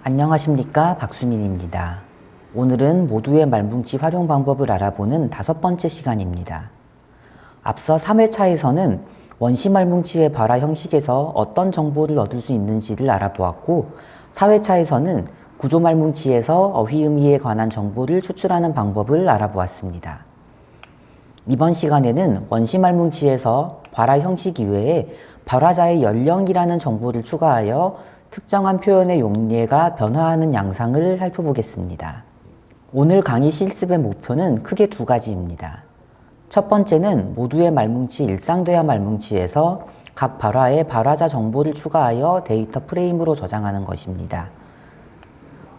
안녕하십니까, 박수민입니다. 오늘은 모두의 말뭉치 활용 방법을 알아보는 5번째 시간입니다. 앞서 3회차에서는 원시 말뭉치의 발화 형식에서 어떤 정보를 얻을 수 있는지를 알아보았고, 4회차에서는 구조 말뭉치에서 어휘 의미에 관한 정보를 추출하는 방법을 알아보았습니다. 이번 시간에는 원시 말뭉치에서 발화 형식 이외에 발화자의 연령이라는 정보를 추가하여 특정한 표현의 용례가 변화하는 양상을 살펴보겠습니다. 오늘 강의 실습의 목표는 크게 2가지입니다. 첫 번째는 모두의 말뭉치 일상대화 말뭉치에서 각 발화에 발화자 정보를 추가하여 데이터 프레임으로 저장하는 것입니다.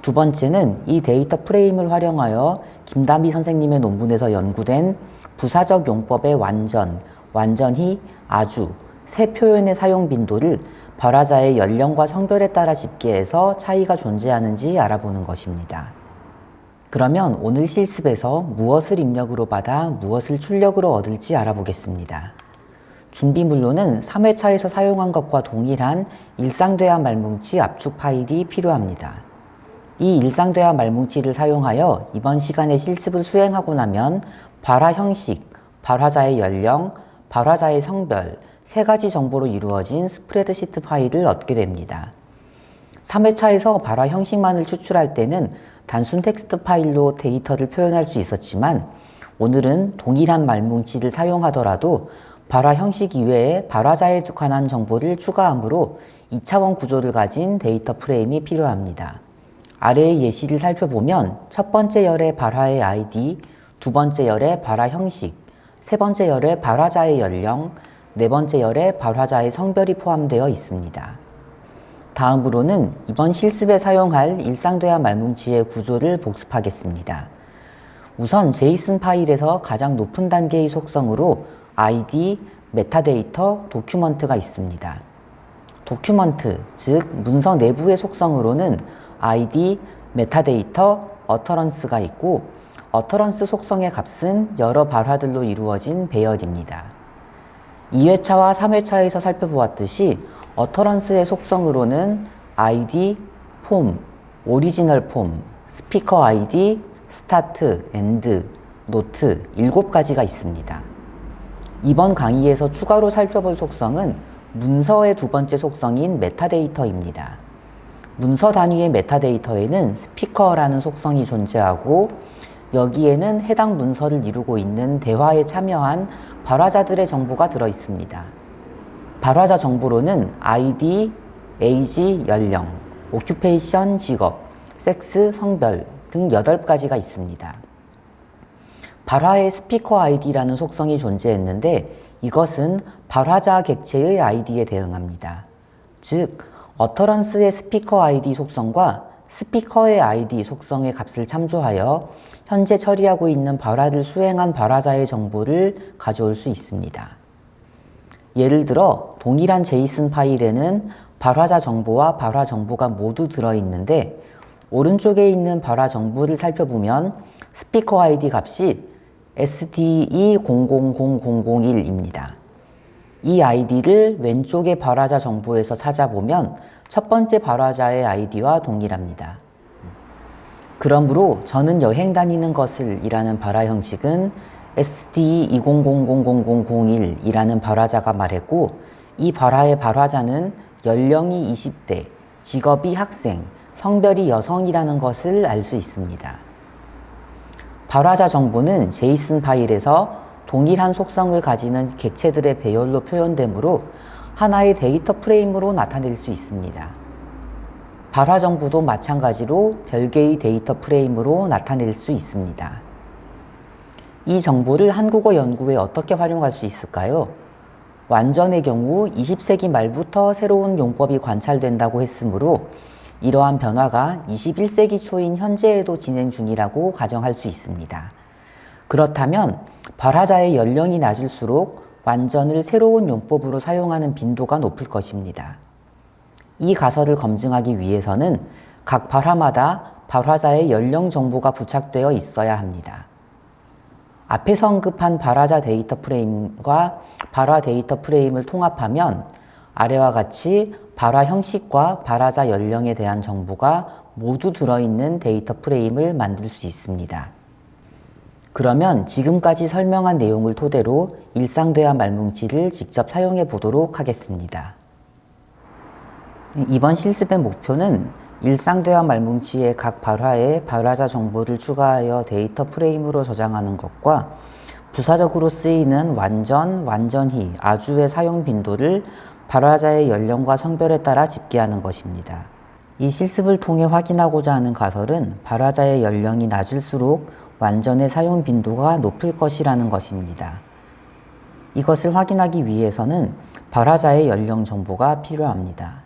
두 번째는 이 데이터 프레임을 활용하여 김다미 선생님의 논문에서 연구된 부사적 용법의 완전히, 아주, 세 표현의 사용 빈도를 발화자의 연령과 성별에 따라 집계해서 차이가 존재하는지 알아보는 것입니다. 그러면 오늘 실습에서 무엇을 입력으로 받아 무엇을 출력으로 얻을지 알아보겠습니다. 준비물로는 3회차에서 사용한 것과 동일한 일상대화 말뭉치 압축 파일이 필요합니다. 이 일상대화 말뭉치를 사용하여 이번 시간에 실습을 수행하고 나면 발화 형식, 발화자의 연령, 발화자의 성별, 3가지 정보로 이루어진 스프레드시트 파일을 얻게 됩니다. 3회차에서 발화 형식만을 추출할 때는 단순 텍스트 파일로 데이터를 표현할 수 있었지만 오늘은 동일한 말뭉치를 사용하더라도 발화 형식 이외에 발화자에 관한 정보를 추가하므로 2차원 구조를 가진 데이터 프레임이 필요합니다. 아래의 예시를 살펴보면 첫 번째 열의 발화의 아이디, 두 번째 열의 발화 형식, 세 번째 열의 발화자의 연령, 네 번째 열에 발화자의 성별이 포함되어 있습니다. 다음으로는 이번 실습에 사용할 일상대화 말뭉치의 구조를 복습하겠습니다. 우선 제이슨 파일에서 가장 높은 단계의 속성으로 ID, 메타데이터, 도큐먼트가 있습니다. 도큐먼트, 즉 문서 내부의 속성으로는 ID, 메타데이터, 어터런스가 있고 어터런스 속성의 값은 여러 발화들로 이루어진 배열입니다. 2회차와 3회차에서 살펴보았듯이 어터런스의 속성으로는 ID, 폼, 오리지널 폼, 스피커 ID, 스타트, 엔드, 노트 7가지가 있습니다. 이번 강의에서 추가로 살펴볼 속성은 문서의 2번째 속성인 메타데이터입니다. 문서 단위의 메타데이터에는 스피커라는 속성이 존재하고 여기에는 해당 문서를 이루고 있는 대화에 참여한 발화자들의 정보가 들어 있습니다. 발화자 정보로는 ID, 에이지, 연령, 오큐페이션, 직업, 섹스, 성별 등 8가지가 있습니다. 발화의 스피커 ID라는 속성이 존재했는데 이것은 발화자 객체의 ID에 대응합니다. 즉, 어터런스의 스피커 ID 속성과 스피커의 ID 속성의 값을 참조하여 현재 처리하고 있는 발화를 수행한 발화자의 정보를 가져올 수 있습니다. 예를 들어 동일한 제이슨 파일에는 발화자 정보와 발화 정보가 모두 들어있는데 오른쪽에 있는 발화 정보를 살펴보면 스피커 ID 값이 SDE000001입니다. 이 아이디를 왼쪽의 발화자 정보에서 찾아보면 첫 번째 발화자의 아이디와 동일합니다. 그러므로 저는 여행 다니는 것을 이라는 발화 형식은 SDE000001 이라는 발화자가 말했고 이 발화의 발화자는 연령이 20대, 직업이 학생, 성별이 여성이라는 것을 알 수 있습니다. 발화자 정보는 제이슨 파일에서 동일한 속성을 가지는 객체들의 배열로 표현되므로 하나의 데이터 프레임으로 나타낼 수 있습니다. 발화 정보도 마찬가지로 별개의 데이터 프레임으로 나타낼 수 있습니다. 이 정보를 한국어 연구에 어떻게 활용할 수 있을까요? 완전의 경우 20세기 말부터 새로운 용법이 관찰된다고 했으므로 이러한 변화가 21세기 초인 현재에도 진행 중이라고 가정할 수 있습니다. 그렇다면 발화자의 연령이 낮을수록 완전을 새로운 용법으로 사용하는 빈도가 높을 것입니다. 이 가설을 검증하기 위해서는 각 발화마다 발화자의 연령 정보가 부착되어 있어야 합니다. 앞에서 언급한 발화자 데이터 프레임과 발화 데이터 프레임을 통합하면 아래와 같이 발화 형식과 발화자 연령에 대한 정보가 모두 들어있는 데이터 프레임을 만들 수 있습니다. 그러면 지금까지 설명한 내용을 토대로 일상대화 말뭉치를 직접 사용해 보도록 하겠습니다. 이번 실습의 목표는 일상대화 말뭉치의 각 발화에 발화자 정보를 추가하여 데이터 프레임으로 저장하는 것과 부사적으로 쓰이는 완전, 완전히, 아주의 사용 빈도를 발화자의 연령과 성별에 따라 집계하는 것입니다. 이 실습을 통해 확인하고자 하는 가설은 발화자의 연령이 낮을수록 완전의 사용 빈도가 높을 것이라는 것입니다. 이것을 확인하기 위해서는 발화자의 연령 정보가 필요합니다.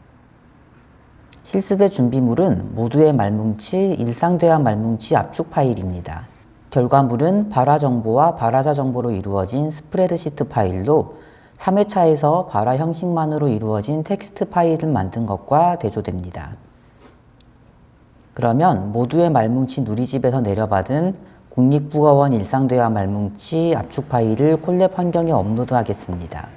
실습의 준비물은 모두의 말뭉치, 일상대화 말뭉치 압축 파일입니다. 결과물은 발화 정보와 발화자 정보로 이루어진 스프레드시트 파일로 3회차에서 발화 형식만으로 이루어진 텍스트 파일을 만든 것과 대조됩니다. 그러면 모두의 말뭉치 누리집에서 내려받은 국립국어원 일상대화 말뭉치 압축 파일을 콜랩 환경에 업로드하겠습니다.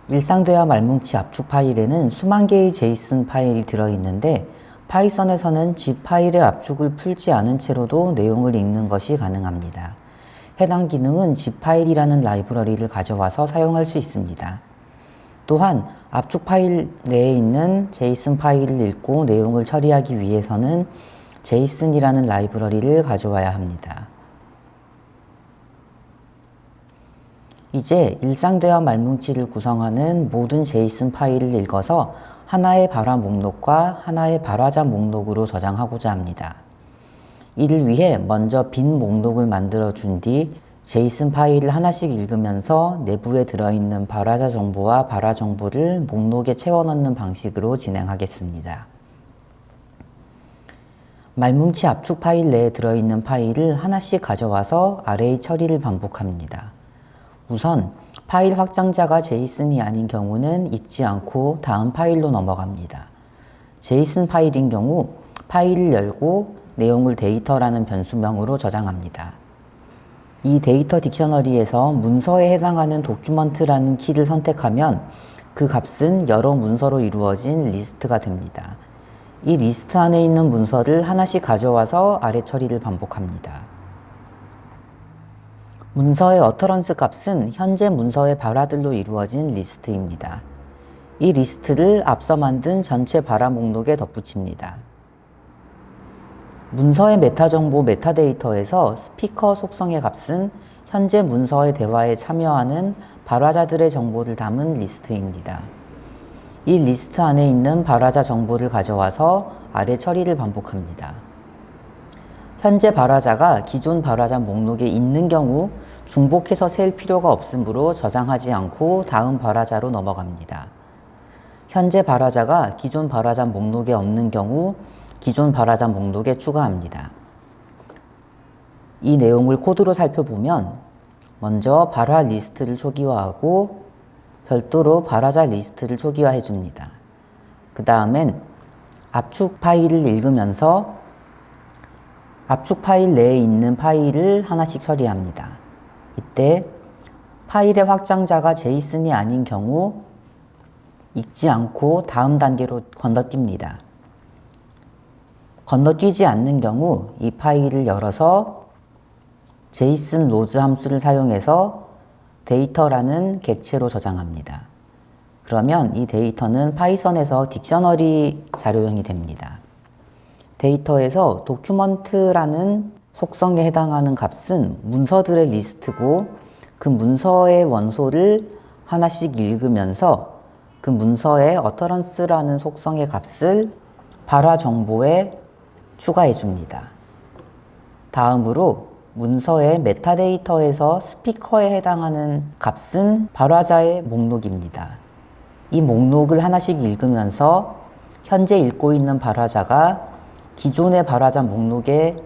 일상대화 말뭉치 압축 파일에는 수만 개의 제이슨 파일이 들어있는데 파이썬에서는 zip 파일의 압축을 풀지 않은 채로도 내용을 읽는 것이 가능합니다. 해당 기능은 zip 파일이라는 라이브러리를 가져와서 사용할 수 있습니다. 또한 압축 파일 내에 있는 제이슨 파일을 읽고 내용을 처리하기 위해서는 제이슨이라는 라이브러리를 가져와야 합니다. 이제 일상대화 말뭉치를 구성하는 모든 제이슨 파일을 읽어서 하나의 발화 목록과 하나의 발화자 목록으로 저장하고자 합니다. 이를 위해 먼저 빈 목록을 만들어 준 뒤 제이슨 파일을 하나씩 읽으면서 내부에 들어있는 발화자 정보와 발화 정보를 목록에 채워 넣는 방식으로 진행하겠습니다. 말뭉치 압축 파일 내에 들어있는 파일을 하나씩 가져와서 아래의 처리를 반복합니다. 우선 파일 확장자가 제이슨이 아닌 경우는 읽지 않고 다음 파일로 넘어갑니다. 제이슨 파일인 경우 파일을 열고 내용을 데이터라는 변수명으로 저장합니다. 이 데이터 딕셔너리에서 문서에 해당하는 도큐먼트라는 키를 선택하면 그 값은 여러 문서로 이루어진 리스트가 됩니다. 이 리스트 안에 있는 문서를 하나씩 가져와서 아래 처리를 반복합니다. 문서의 어터런스 값은 현재 문서의 발화들로 이루어진 리스트입니다. 이 리스트를 앞서 만든 전체 발화 목록에 덧붙입니다. 문서의 메타 정보 메타데이터에서 스피커 속성의 값은 현재 문서의 대화에 참여하는 발화자들의 정보를 담은 리스트입니다. 이 리스트 안에 있는 발화자 정보를 가져와서 아래 처리를 반복합니다. 현재 발화자가 기존 발화자 목록에 있는 경우 중복해서 셀 필요가 없으므로 저장하지 않고 다음 발화자로 넘어갑니다. 현재 발화자가 기존 발화자 목록에 없는 경우 기존 발화자 목록에 추가합니다. 이 내용을 코드로 살펴보면 먼저 발화 리스트를 초기화하고 별도로 발화자 리스트를 초기화해 줍니다. 그 다음엔 압축 파일을 읽으면서 압축 파일 내에 있는 파일을 하나씩 처리합니다. 이때 파일의 확장자가 제이슨이 아닌 경우 읽지 않고 다음 단계로 건너뜁니다. 건너뛰지 않는 경우 이 파일을 열어서 제이슨 로즈 함수를 사용해서 데이터라는 객체로 저장합니다. 그러면 이 데이터는 파이썬에서 딕셔너리 자료형이 됩니다. 데이터에서 도큐먼트라는 속성에 해당하는 값은 문서들의 리스트고 그 문서의 원소를 하나씩 읽으면서 그 문서의 어터런스라는 속성의 값을 발화 정보에 추가해 줍니다. 다음으로 문서의 메타데이터에서 스피커에 해당하는 값은 발화자의 목록입니다. 이 목록을 하나씩 읽으면서 현재 읽고 있는 발화자가 기존의 발화자 목록에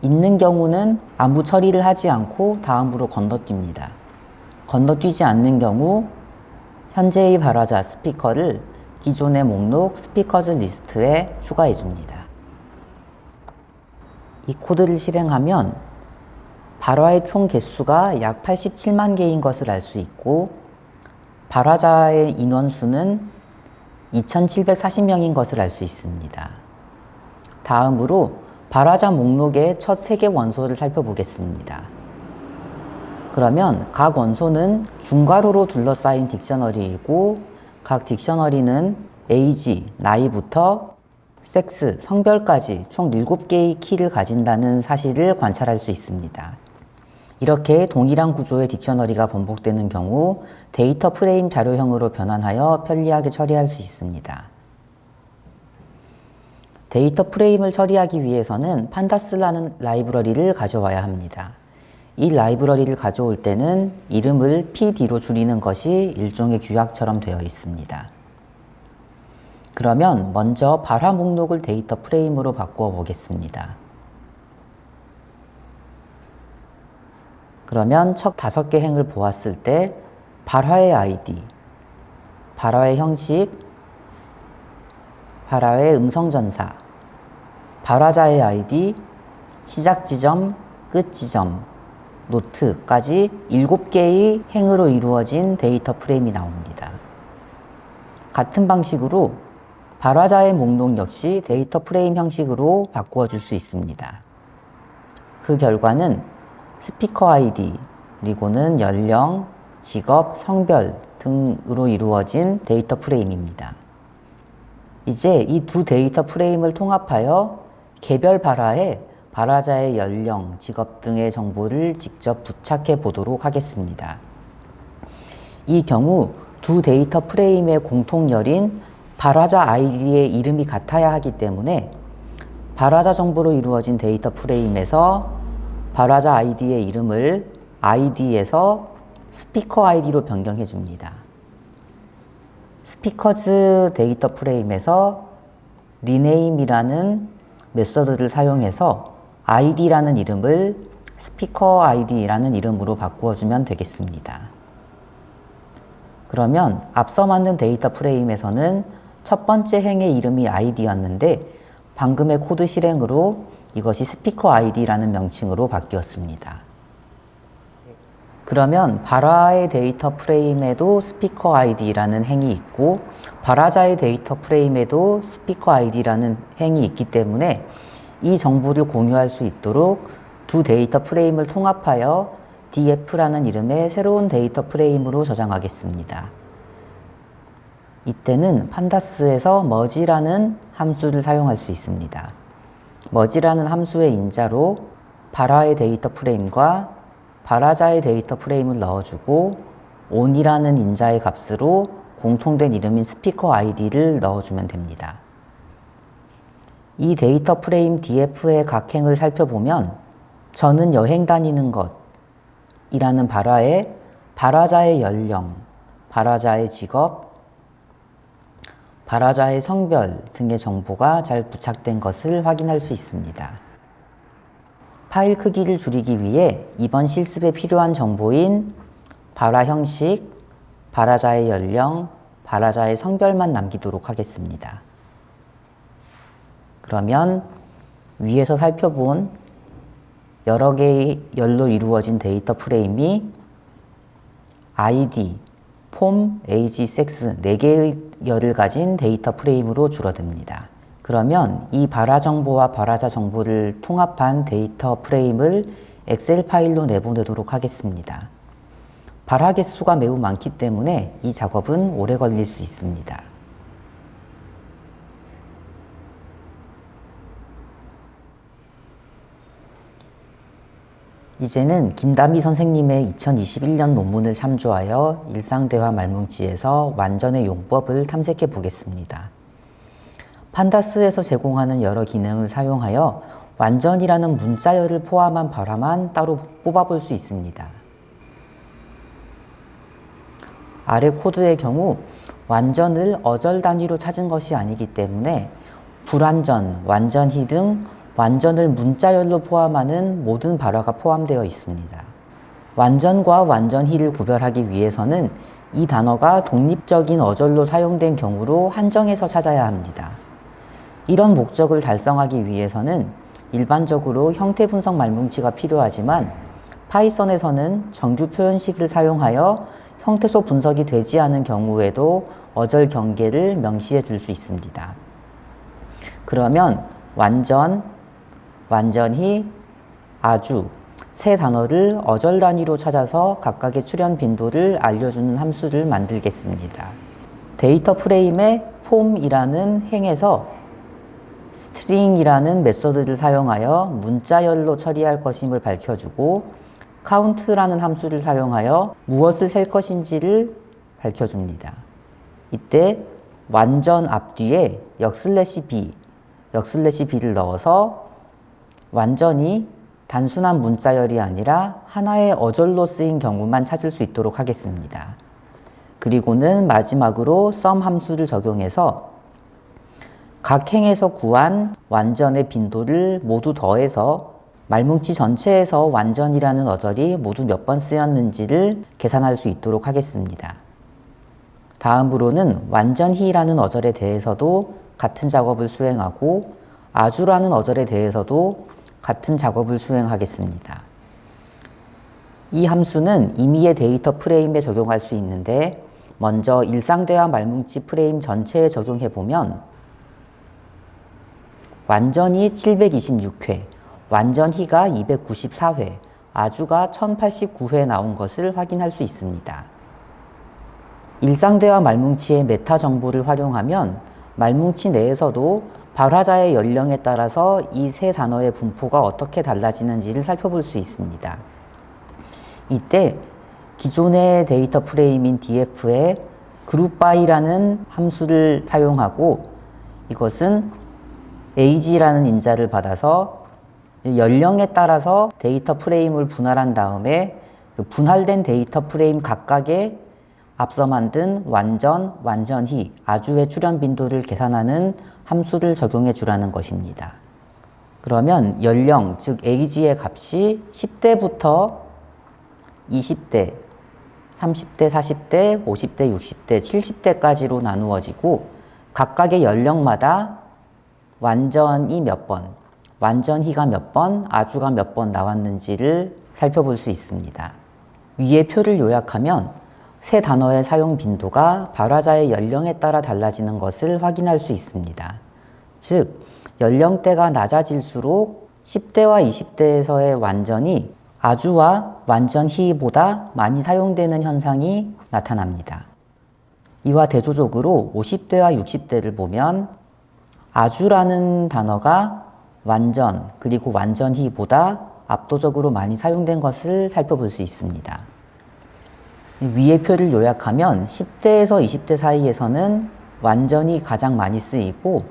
있는 경우는 아무 처리를 하지 않고 다음으로 건너뜁니다. 건너뛰지 않는 경우 현재의 발화자 스피커를 기존의 목록 스피커즈 리스트에 추가해 줍니다. 이 코드를 실행하면 발화의 총 개수가 약 87만 개인 것을 알 수 있고 발화자의 인원수는 2,740명인 것을 알 수 있습니다. 다음으로 발화자 목록의 첫 3개 원소를 살펴보겠습니다. 그러면 각 원소는 중괄호로 둘러싸인 딕셔너리이고 각 딕셔너리는 에이지, 나이부터 섹스, 성별까지 총 7개의 키를 가진다는 사실을 관찰할 수 있습니다. 이렇게 동일한 구조의 딕셔너리가 번복되는 경우 데이터 프레임 자료형으로 변환하여 편리하게 처리할 수 있습니다. 데이터 프레임을 처리하기 위해서는 판다스라는 라이브러리를 가져와야 합니다. 이 라이브러리를 가져올 때는 이름을 PD로 줄이는 것이 일종의 규약처럼 되어 있습니다. 그러면 먼저 발화 목록을 데이터 프레임으로 바꾸어 보겠습니다. 그러면 첫 5개 행을 보았을 때 발화의 아이디, 발화의 형식, 발화의 음성전사, 발화자의 아이디, 시작 지점, 끝 지점, 노트까지 7개의 행으로 이루어진 데이터 프레임이 나옵니다. 같은 방식으로 발화자의 목록 역시 데이터 프레임 형식으로 바꾸어 줄 수 있습니다. 그 결과는 스피커 아이디, 그리고는 연령, 직업, 성별 등으로 이루어진 데이터 프레임입니다. 이제 이 두 데이터 프레임을 통합하여 개별 발화에 발화자의 연령, 직업 등의 정보를 직접 부착해 보도록 하겠습니다. 이 경우 두 데이터 프레임의 공통열인 발화자 아이디의 이름이 같아야 하기 때문에 발화자 정보로 이루어진 데이터 프레임에서 발화자 아이디의 이름을 아이디에서 스피커 아이디로 변경해 줍니다. 스피커즈 데이터 프레임에서 리네임이라는 메서드를 사용해서 아이디라는 이름을 스피커 아이디라는 이름으로 바꾸어주면 되겠습니다. 그러면 앞서 만든 데이터 프레임에서는 첫 번째 행의 이름이 아이디였는데 방금의 코드 실행으로 이것이 스피커 아이디라는 명칭으로 바뀌었습니다. 그러면 발화의 데이터 프레임에도 스피커 아이디라는 행이 있고 발화자의 데이터 프레임에도 스피커 아이디라는 행이 있기 때문에 이 정보를 공유할 수 있도록 두 데이터 프레임을 통합하여 df라는 이름의 새로운 데이터 프레임으로 저장하겠습니다. 이때는 판다스에서 merge라는 함수를 사용할 수 있습니다. merge라는 함수의 인자로 발화의 데이터 프레임과 발화자의 데이터 프레임을 넣어주고 on이라는 인자의 값으로 공통된 이름인 스피커 아이디를 넣어주면 됩니다. 이 데이터 프레임 df의 각 행을 살펴보면 저는 여행 다니는 것이라는 발화에 발화자의 연령, 발화자의 직업, 발화자의 성별 등의 정보가 잘 부착된 것을 확인할 수 있습니다. 파일 크기를 줄이기 위해 이번 실습에 필요한 정보인 발화 형식, 발화자의 연령, 발화자의 성별만 남기도록 하겠습니다. 그러면 위에서 살펴본 여러 개의 열로 이루어진 데이터 프레임이 ID, 폼, age, sex 4개의 열을 가진 데이터 프레임으로 줄어듭니다. 그러면 이 발화 정보와 발화자 정보를 통합한 데이터 프레임을 엑셀 파일로 내보내도록 하겠습니다. 발화 개수가 매우 많기 때문에 이 작업은 오래 걸릴 수 있습니다. 이제는 김다미 선생님의 2021년 논문을 참조하여 일상대화 말뭉치에서 완전의 용법을 탐색해 보겠습니다. 판다스에서 제공하는 여러 기능을 사용하여 완전이라는 문자열을 포함한 발화만 따로 뽑아볼 수 있습니다. 아래 코드의 경우 완전을 어절 단위로 찾은 것이 아니기 때문에 불완전, 완전히 등 완전을 문자열로 포함하는 모든 발화가 포함되어 있습니다. 완전과 완전히를 구별하기 위해서는 이 단어가 독립적인 어절로 사용된 경우로 한정해서 찾아야 합니다. 이런 목적을 달성하기 위해서는 일반적으로 형태 분석 말뭉치가 필요하지만 파이썬에서는 정규 표현식을 사용하여 형태소 분석이 되지 않은 경우에도 어절 경계를 명시해 줄 수 있습니다. 그러면 완전, 완전히, 아주 세 단어를 어절 단위로 찾아서 각각의 출현 빈도를 알려주는 함수를 만들겠습니다. 데이터 프레임의 폼이라는 행에서 string이라는 메소드를 사용하여 문자열로 처리할 것임을 밝혀주고 count라는 함수를 사용하여 무엇을 셀 것인지를 밝혀줍니다. 이때 완전 앞뒤에 역/b를 넣어서 완전히 단순한 문자열이 아니라 하나의 어절로 쓰인 경우만 찾을 수 있도록 하겠습니다. 그리고는 마지막으로 sum 함수를 적용해서 각 행에서 구한 완전의 빈도를 모두 더해서 말뭉치 전체에서 완전이라는 어절이 모두 몇 번 쓰였는지를 계산할 수 있도록 하겠습니다. 다음으로는 완전히라는 어절에 대해서도 같은 작업을 수행하고 아주라는 어절에 대해서도 같은 작업을 수행하겠습니다. 이 함수는 임의의 데이터 프레임에 적용할 수 있는데 먼저 일상대화 말뭉치 프레임 전체에 적용해보면 완전히 726회, 완전히가 294회, 아주가 1089회 나온 것을 확인할 수 있습니다. 일상대화 말뭉치의 메타 정보를 활용하면 말뭉치 내에서도 발화자의 연령에 따라서 이 세 단어의 분포가 어떻게 달라지는지를 살펴볼 수 있습니다. 이때 기존의 데이터 프레임인 df에 groupby라는 함수를 사용하고 이것은 age라는 인자를 받아서 연령에 따라서 데이터 프레임을 분할한 다음에 그 분할된 데이터 프레임 각각에 앞서 만든 완전, 완전히, 아주의 출현 빈도를 계산하는 함수를 적용해 주라는 것입니다. 그러면 연령, 즉 age의 값이 10대부터 20대, 30대, 40대, 50대, 60대, 70대까지로 나누어지고 각각의 연령마다 완전히 몇 번, 완전히가 몇 번, 아주가 몇 번 나왔는지를 살펴볼 수 있습니다. 위의 표를 요약하면 세 단어의 사용 빈도가 발화자의 연령에 따라 달라지는 것을 확인할 수 있습니다. 즉, 연령대가 낮아질수록 10대와 20대에서의 완전히 아주와 완전히보다 많이 사용되는 현상이 나타납니다. 이와 대조적으로 50대와 60대를 보면 아주라는 단어가 완전 그리고 완전히보다 압도적으로 많이 사용된 것을 살펴볼 수 있습니다. 위의 표를 요약하면 10대에서 20대 사이에서는 완전히 가장 많이 쓰이고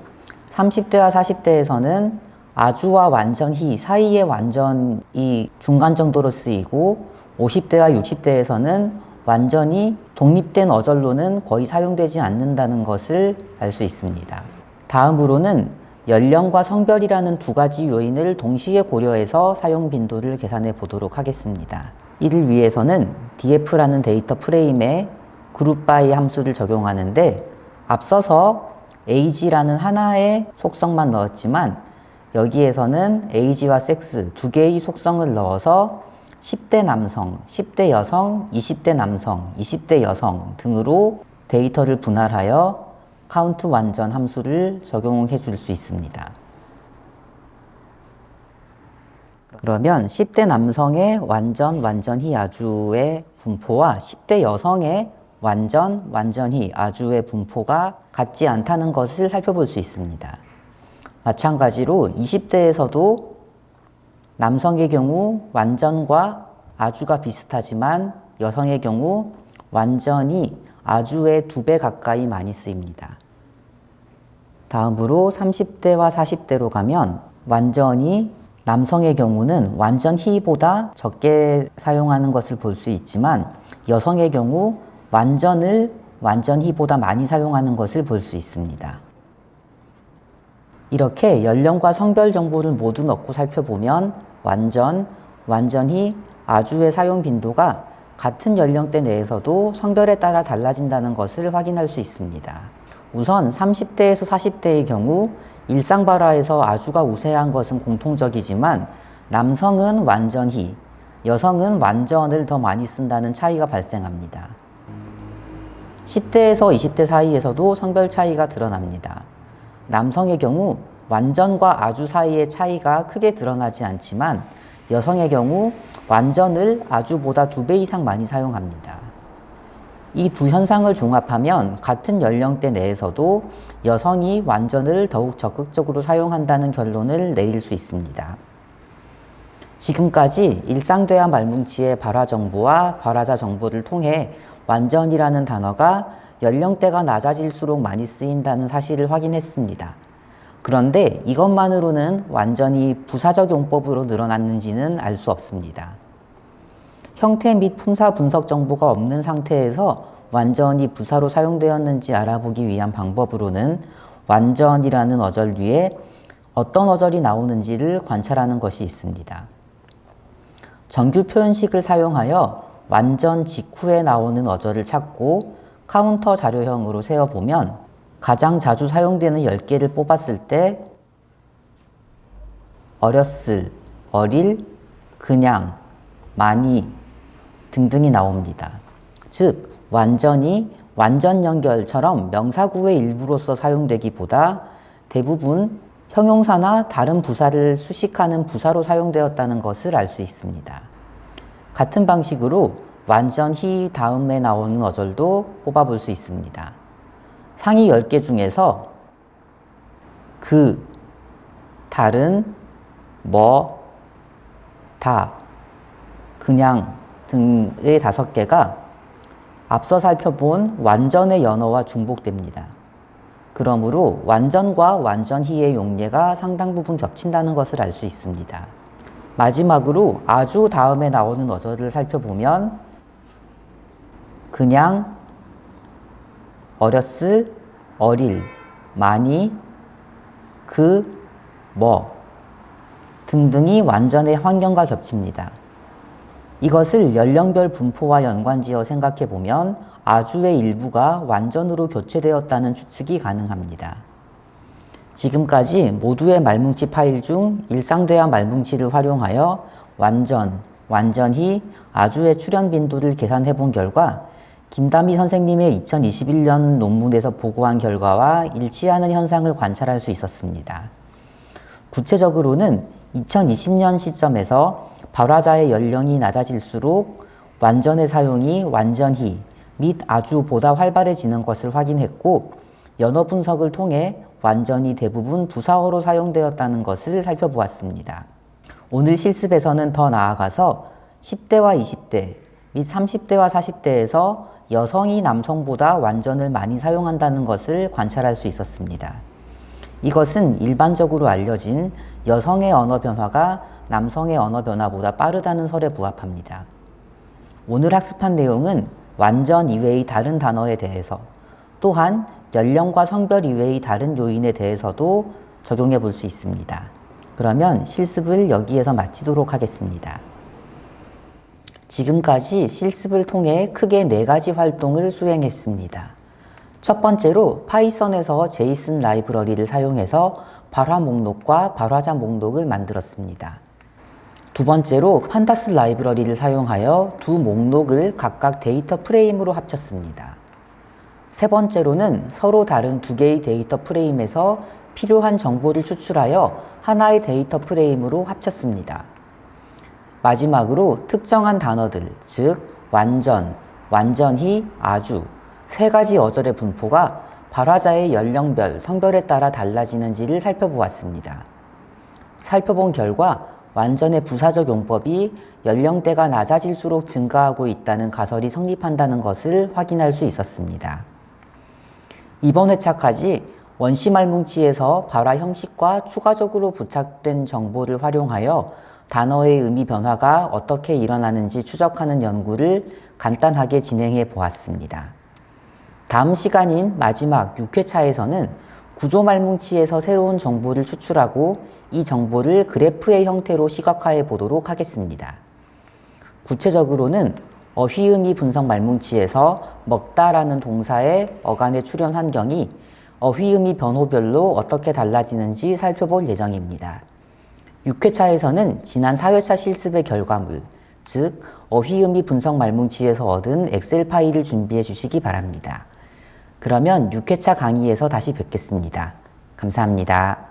30대와 40대에서는 아주와 완전히 사이의 완전이 중간 정도로 쓰이고 50대와 60대에서는 완전히 독립된 어절로는 거의 사용되지 않는다는 것을 알 수 있습니다. 다음으로는 연령과 성별이라는 두 가지 요인을 동시에 고려해서 사용 빈도를 계산해 보도록 하겠습니다. 이를 위해서는 df라는 데이터 프레임에 groupby 함수를 적용하는데 앞서서 age라는 하나의 속성만 넣었지만 여기에서는 age와 sex 두 개의 속성을 넣어서 10대 남성, 10대 여성, 20대 남성, 20대 여성 등으로 데이터를 분할하여 count 완전 함수를 적용해 줄 수 있습니다. 그러면 10대 남성의 완전, 완전히, 아주의 분포와 10대 여성의 완전, 완전히, 아주의 분포가 같지 않다는 것을 살펴볼 수 있습니다. 마찬가지로 20대에서도 남성의 경우 완전과 아주가 비슷하지만 여성의 경우 완전히 아주의 2배 가까이 많이 쓰입니다. 다음으로 30대와 40대로 가면 완전히 남성의 경우는 완전히보다 적게 사용하는 것을 볼 수 있지만 여성의 경우 완전을 완전히보다 많이 사용하는 것을 볼 수 있습니다. 이렇게 연령과 성별 정보를 모두 넣고 살펴보면 완전, 완전히, 아주의 사용 빈도가 같은 연령대 내에서도 성별에 따라 달라진다는 것을 확인할 수 있습니다. 우선 30대에서 40대의 경우 일상 발화에서 아주가 우세한 것은 공통적이지만 남성은 완전히, 여성은 완전을 더 많이 쓴다는 차이가 발생합니다. 10대에서 20대 사이에서도 성별 차이가 드러납니다. 남성의 경우 완전과 아주 사이의 차이가 크게 드러나지 않지만 여성의 경우 완전을 아주보다 2배 이상 많이 사용합니다. 이 두 현상을 종합하면 같은 연령대 내에서도 여성이 완전을 더욱 적극적으로 사용한다는 결론을 내릴 수 있습니다. 지금까지 일상대화 말뭉치의 발화 정보와 발화자 정보를 통해 완전이라는 단어가 연령대가 낮아질수록 많이 쓰인다는 사실을 확인했습니다. 그런데 이것만으로는 완전히 부사적 용법으로 늘어났는지는 알 수 없습니다. 형태 및 품사 분석 정보가 없는 상태에서 완전히 부사로 사용되었는지 알아보기 위한 방법으로는 완전이라는 어절 뒤에 어떤 어절이 나오는지를 관찰하는 것이 있습니다. 정규 표현식을 사용하여 완전 직후에 나오는 어절을 찾고 카운터 자료형으로 세어보면 가장 자주 사용되는 10개를 뽑았을 때 어렸을, 어릴, 그냥, 많이 등등이 나옵니다. 즉 완전히 완전 연결처럼 명사구의 일부로서 사용되기보다 대부분 형용사나 다른 부사를 수식하는 부사로 사용되었다는 것을 알 수 있습니다. 같은 방식으로 완전히 다음에 나오는 어절도 뽑아볼 수 있습니다. 상위 10개 중에서 그, 다른, 뭐, 다, 그냥 등의 5개가 앞서 살펴본 완전의 연어와 중복됩니다. 그러므로 완전과 완전히의 용례가 상당 부분 겹친다는 것을 알 수 있습니다. 마지막으로 아주 다음에 나오는 어절을 살펴보면 그냥, 어렸을, 어릴, 많이, 그, 뭐 등등이 완전의 환경과 겹칩니다. 이것을 연령별 분포와 연관지어 생각해보면 아주의 일부가 완전으로 교체되었다는 추측이 가능합니다. 지금까지 모두의 말뭉치 파일 중 일상대화 말뭉치를 활용하여 완전, 완전히, 아주의 출현 빈도를 계산해 본 결과 김다미 선생님의 2021년 논문에서 보고한 결과와 일치하는 현상을 관찰할 수 있었습니다. 구체적으로는 2020년 시점에서 발화자의 연령이 낮아질수록 완전의 사용이 완전히 및 아주보다 활발해지는 것을 확인했고 연어 분석을 통해 완전히 대부분 부사어로 사용되었다는 것을 살펴보았습니다. 오늘 실습에서는 더 나아가서 10대와 20대 및 30대와 40대에서 여성이 남성보다 완전을 많이 사용한다는 것을 관찰할 수 있었습니다. 이것은 일반적으로 알려진 여성의 언어 변화가 남성의 언어 변화보다 빠르다는 설에 부합합니다. 오늘 학습한 내용은 완전 이외의 다른 단어에 대해서 또한 연령과 성별 이외의 다른 요인에 대해서도 적용해 볼 수 있습니다. 그러면 실습을 여기에서 마치도록 하겠습니다. 지금까지 실습을 통해 크게 4가지 활동을 수행했습니다. 첫 번째로 파이썬에서 제이슨 라이브러리를 사용해서 발화 목록과 발화자 목록을 만들었습니다. 두 번째로 판다스 라이브러리를 사용하여 두 목록을 각각 데이터 프레임으로 합쳤습니다. 세 번째로는 서로 다른 2개의 데이터 프레임에서 필요한 정보를 추출하여 하나의 데이터 프레임으로 합쳤습니다. 마지막으로 특정한 단어들, 즉 완전, 완전히, 아주 3가지 어절의 분포가 발화자의 연령별, 성별에 따라 달라지는지를 살펴보았습니다. 살펴본 결과 완전의 부사적 용법이 연령대가 낮아질수록 증가하고 있다는 가설이 성립한다는 것을 확인할 수 있었습니다. 이번 회차까지 원시 말뭉치에서 발화 형식과 추가적으로 부착된 정보를 활용하여 단어의 의미 변화가 어떻게 일어나는지 추적하는 연구를 간단하게 진행해 보았습니다. 다음 시간인 마지막 6회차에서는 구조 말뭉치에서 새로운 정보를 추출하고 이 정보를 그래프의 형태로 시각화해 보도록 하겠습니다. 구체적으로는 어휘의미 분석 말뭉치에서 먹다라는 동사의 어간의 출현 환경이 어휘음이 변호별로 어떻게 달라지는지 살펴볼 예정입니다. 6회차에서는 지난 4회차 실습의 결과물, 즉 어휘음이 분석 말뭉치에서 얻은 엑셀 파일을 준비해 주시기 바랍니다. 그러면 6회차 강의에서 다시 뵙겠습니다. 감사합니다.